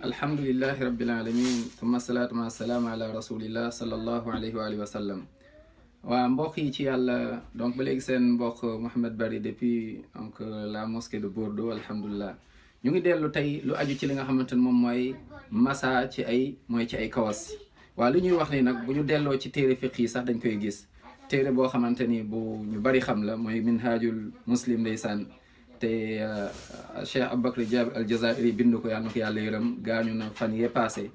alhamdulillahi rabbil alamin thumma salaatu ma salaam ala rasulillah sallallahu alayhi wa alihi wa sallam. waa mbokk yi ci yàlla donc ba léegi seen mbokk Mouhamed Bari depuis donc la mosquée de Bordeaux alhamdulilah ñu ngi dellu tey lu aju ci li nga xamante ne moom mooy masa ci ay kawas. waa lu ñuy wax ni nag bu ñu delloo ci téere fiq yi sax dañ koy gis téere boo xamante ni bu ñu bari xam la mooy minhajul muslim ndeysaan te Cheikh Aboubacry Diaby al Jazairi bind ko yàlla na ko yàlla yërëm gaañu na fan yee passé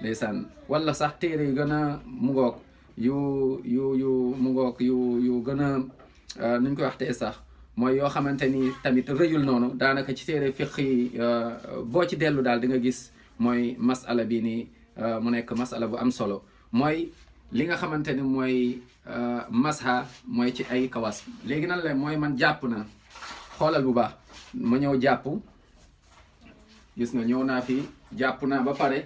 ndeysaan wala sax téere yu gën a mu ngoog yu mu ngoog yu gën a nuñ ko waxtee sax mooy yoo xamante ni tamit rëyul noonu daanaka ci téere fiq yi boo ci dellu daal di nga gis mooy masala bi nii mu nekk masala bu am solo mooy li nga xamante ni mooy masha mooy ci ay kawas. léegi nan la mooy man jàpp na xoolal bu baax ma ñëw jàpp gis nga ñëw naa fi jàpp naa ba pare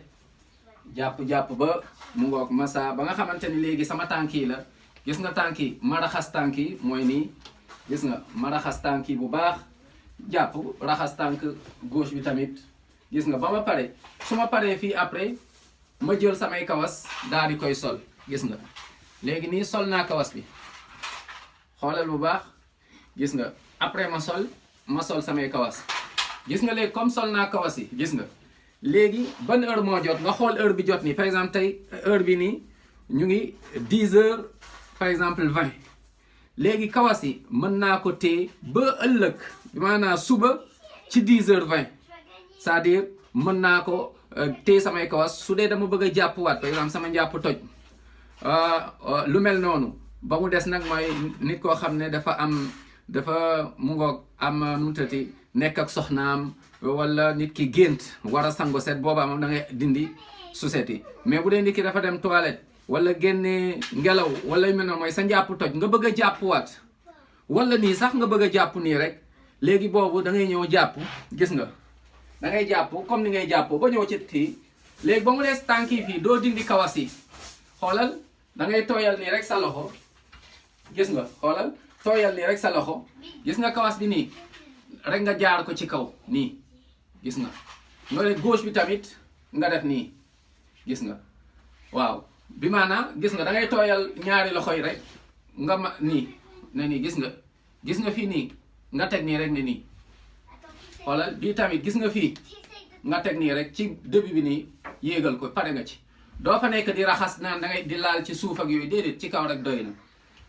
jàpp ba mu ngoog masa ba nga xamante ni léegi sama tànk yi la gis nga tànk yi ma raxas tànk yi mooy nii gis nga ma raxas tànk yi bu baax jàpp raxas tànk gauche bi tamit gis nga ba ma pare su ma paree fii après ma jël samay kawas daal di koy sol gis nga léegi nii sol naa kawas bi xoolal bu baax gis nga après ma sol samay kawas gis nga léegi comme sol naa kawas yi gis nga léegi ban heure moo jot nga xool heure bi jot nii par exemple tey heure bi nii ñu ngi 10 heures par exemple 20 léegi kawas yi mën naa ko téye ba ëllëg maanaam suba ci 10 heures 20 c'est-à-dire mën naa ko téye samay kawas su dee dama bëgg a jàppwaat par exemple sama njàpp toj lu mel noonu ba mu des nag mooy nit koo xam ne dafa mu ngoog am nu mu tëddee nekk ak soxnaam wala nit ki gént war a sango set boobaa moom da ngay dindi suset yi mais bu dee nit ki dafa dem toilette wala génne ngelaw wala yu mel noonu mooy sa njàpp toj nga bëgg a jàppwaat wala nii sax nga bëgg a jàpp nii rek léegi boobu da ngay ñëw jàpp gis nga da ngay jàpp comme ni ngay jàppoo ba ñëw ci kii léegi ba mu des tànk yi fii doo dindi kawas yi xoolal da ngay tooyal nii rek sa loxo gis nga xoolal tooyal nii rek sa loxo gis nga kawas bi nii rek nga jaar ko ci kaw nii gis nga nga gauche bi tamit nga def nii gis nga waaw bi maanaam gis nga da ngay tooyal ñaari loxo yi rek nga ma nii ne nii gis nga fii nii nga teg nii rek ne nii xoolal bii tamit gis nga fii nga teg nii rek ci début bi nii yéegal ko pare nga ci doo fa nekk di raxas naan da ngay di laal ci suuf ak yooyu déedéet ci kaw rek doy na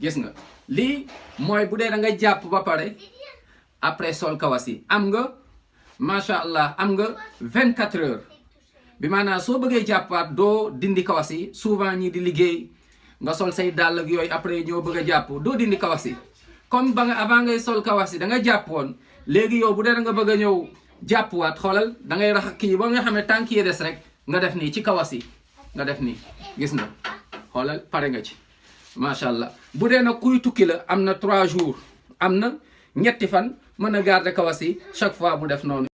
gis nga lii mooy bu dee da nga jàpp ba pare après sol kawas yi am nga macha allah am nga 24 heures bi maanaam soo bëggee jàppaat doo dindi kawas yi souvent ñi di liggéey nga sol say dàll ak yooyu après ñoo bëgg a jàpp doo dindi kawas yi comme ba nga avant ngay sol kawas yi da nga jàpp woon léegi yow bu dee da nga bëgg a ñëw jàppwaat xoolal da ngay rax kii ba nga xam ne tànk yi des rek nga def nii ci kawas yi nga def nii gis nga xoolal pare nga ci macha allah. bu dee nag kuy tukki la am na 3 jours am na ñetti fan mën a garder kawas yi chaque fois mu def noonu.